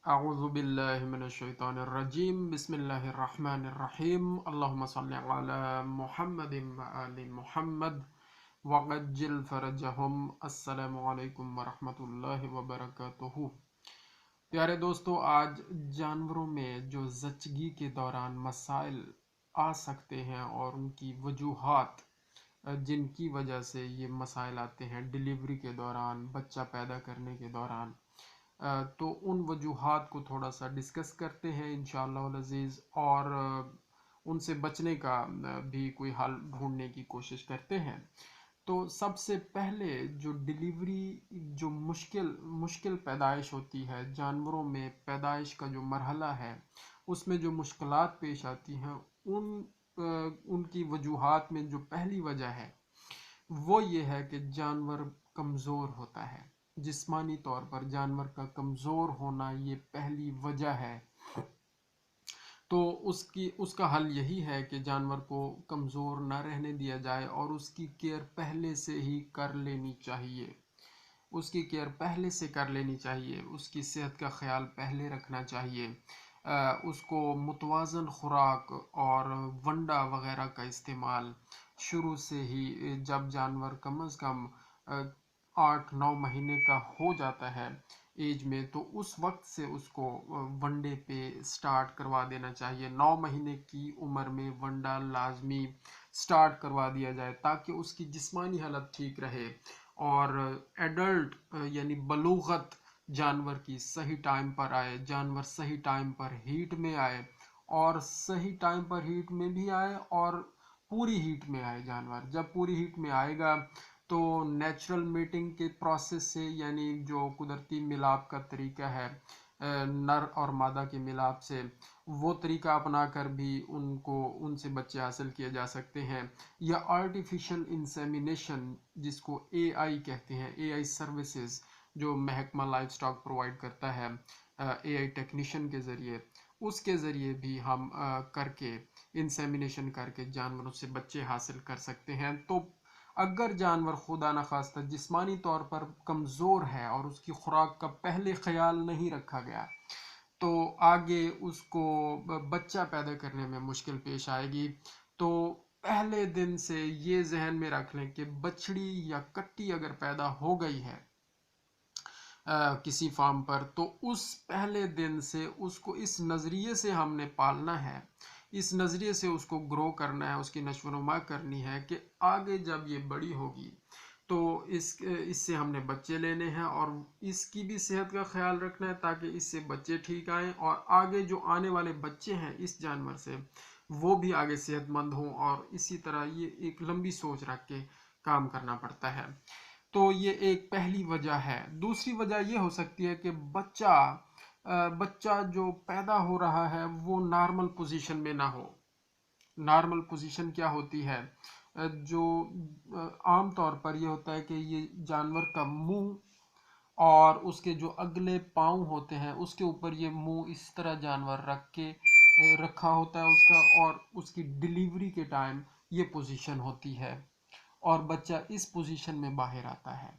اعوذ باللہ من الشیطان الرجیم بسم اللہ الرحمن الرحیم اللہم صلی علی محمد وآل محمد وعجل فرجہم۔ السلام علیکم ورحمۃ اللہ وبرکاتہ۔ پیارے دوستو، آج جانوروں میں جو زچگی کے دوران مسائل آ سکتے ہیں اور ان کی وجوہات جن کی وجہ سے یہ مسائل آتے ہیں ڈیلیوری کے دوران، بچہ پیدا کرنے کے دوران، تو ان وجوہات کو تھوڑا سا ڈسکس کرتے ہیں انشاءاللہ العزیز، اور ان سے بچنے کا بھی کوئی حل ڈھونڈنے کی کوشش کرتے ہیں۔ تو سب سے پہلے جو ڈیلیوری، جو مشکل پیدائش ہوتی ہے جانوروں میں، پیدائش کا جو مرحلہ ہے اس میں جو مشکلات پیش آتی ہیں، ان کی وجوہات میں جو پہلی وجہ ہے وہ یہ ہے کہ جانور کمزور ہوتا ہے۔ جسمانی طور پر جانور کا کمزور ہونا یہ پہلی وجہ ہے۔ تو اس کا حل یہی ہے کہ جانور کو کمزور نہ رہنے دیا جائے اور اس کی کیئر پہلے سے ہی کر لینی چاہیے۔ اس کی کیئر پہلے سے کر لینی چاہیے، اس کی صحت کا خیال پہلے رکھنا چاہیے، اس کو متوازن خوراک اور ونڈا وغیرہ کا استعمال شروع سے ہی، جب جانور کم از کم 8-9 مہینے کا ہو جاتا ہے ایج میں، تو اس وقت سے اس کو ونڈے پہ سٹارٹ کروا دینا چاہیے۔ 9 مہینے کی عمر میں ونڈا لازمی سٹارٹ کروا دیا جائے تاکہ اس کی جسمانی حالت ٹھیک رہے، اور ایڈلٹ یعنی بلوغت جانور کی صحیح ٹائم پر آئے، جانور صحیح ٹائم پر ہیٹ میں آئے، اور صحیح ٹائم پر ہیٹ میں بھی آئے اور پوری ہیٹ میں آئے۔ جانور جب پوری ہیٹ میں آئے گا تو نیچرل میٹنگ کے پروسیس سے، یعنی جو قدرتی ملاپ کا طریقہ ہے نر اور مادہ کے ملاپ سے، وہ طریقہ اپنا کر بھی ان سے بچے حاصل کیے جا سکتے ہیں، یا آرٹیفیشل انسیمینیشن جس کو AI کہتے ہیں، AI سروسز جو محکمہ لائف سٹاک پرووائڈ کرتا ہے AI ٹیکنیشین کے ذریعے، اس کے ذریعے بھی ہم کر کے انسیمینیشن کر کے جانوروں سے بچے حاصل کر سکتے ہیں۔ تو اگر جانور خدا نخواستہ جسمانی طور پر کمزور ہے اور اس کی خوراک کا پہلے خیال نہیں رکھا گیا تو آگے اس کو بچہ پیدا کرنے میں مشکل پیش آئے گی۔ تو پہلے دن سے یہ ذہن میں رکھ لیں کہ بچڑی یا کٹی اگر پیدا ہو گئی ہے کسی فارم پر، تو اس پہلے دن سے اس کو اس نظریے سے ہم نے پالنا ہے، اس نظریے سے اس کو گرو کرنا ہے، اس کی نشو و نما کرنی ہے کہ آگے جب یہ بڑی ہوگی تو اس سے ہم نے بچے لینے ہیں، اور اس کی بھی صحت کا خیال رکھنا ہے تاکہ اس سے بچے ٹھیک آئیں، اور آگے جو آنے والے بچے ہیں اس جانور سے وہ بھی آگے صحت مند ہوں، اور اسی طرح یہ ایک لمبی سوچ رکھ کے کام کرنا پڑتا ہے۔ تو یہ ایک پہلی وجہ ہے۔ دوسری وجہ یہ ہو سکتی ہے کہ بچہ جو پیدا ہو رہا ہے وہ نارمل پوزیشن میں نہ ہو۔ نارمل پوزیشن کیا ہوتی ہے؟ جو عام طور پر یہ ہوتا ہے کہ یہ جانور کا منہ اور اس کے جو اگلے پاؤں ہوتے ہیں اس کے اوپر یہ منہ اس طرح جانور رکھا ہوتا ہے اس کا، اور اس کی ڈیلیوری کے ٹائم یہ پوزیشن ہوتی ہے اور بچہ اس پوزیشن میں باہر آتا ہے۔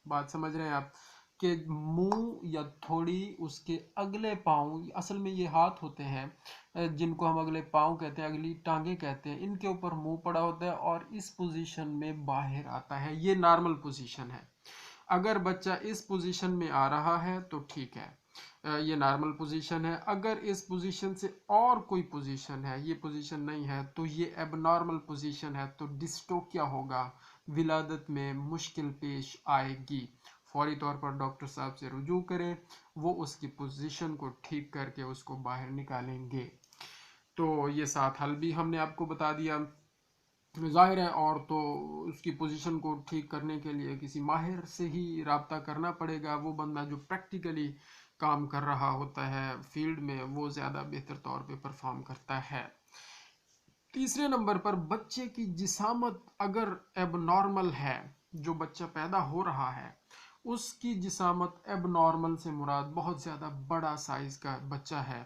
بات سمجھ رہے ہیں آپ کہ منہ یا تھوڑی اس کے اگلے پاؤں، اصل میں یہ ہاتھ ہوتے ہیں جن کو ہم اگلے پاؤں کہتے ہیں، اگلی ٹانگیں کہتے ہیں، ان کے اوپر منہ پڑا ہوتا ہے اور اس پوزیشن میں باہر آتا ہے۔ یہ نارمل پوزیشن ہے۔ اگر بچہ اس پوزیشن میں آ رہا ہے تو ٹھیک ہے، یہ نارمل پوزیشن ہے۔ اگر اس پوزیشن سے اور کوئی پوزیشن ہے، یہ پوزیشن نہیں ہے، تو یہ ایب نارمل پوزیشن ہے، تو ڈسٹوکیا ہوگا، ولادت میں مشکل پیش آئے گی۔ فوری طور پر ڈاکٹر صاحب سے رجوع کریں، وہ اس کی پوزیشن کو ٹھیک کر کے اس کو باہر نکالیں گے۔ تو یہ ساتھ حل بھی ہم نے آپ کو بتا دیا۔ ظاہر ہے اور تو اس کی پوزیشن کو ٹھیک کرنے کے لیے کسی ماہر سے ہی رابطہ کرنا پڑے گا، وہ بندہ جو پریکٹیکلی کام کر رہا ہوتا ہے فیلڈ میں، وہ زیادہ بہتر طور پہ پرفارم کرتا ہے۔ تیسرے نمبر پر بچے کی جسامت اگر ایب نارمل ہے، جو بچہ پیدا ہو رہا ہے اس کی جسامت ایب نارمل سے مراد بہت زیادہ بڑا سائز کا بچہ ہے،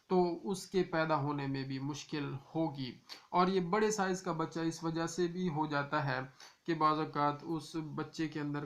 تو اس کے پیدا ہونے میں بھی مشکل ہوگی۔ اور یہ بڑے سائز کا بچہ اس وجہ سے بھی ہو جاتا ہے کہ بعض اوقات اس بچے کے اندر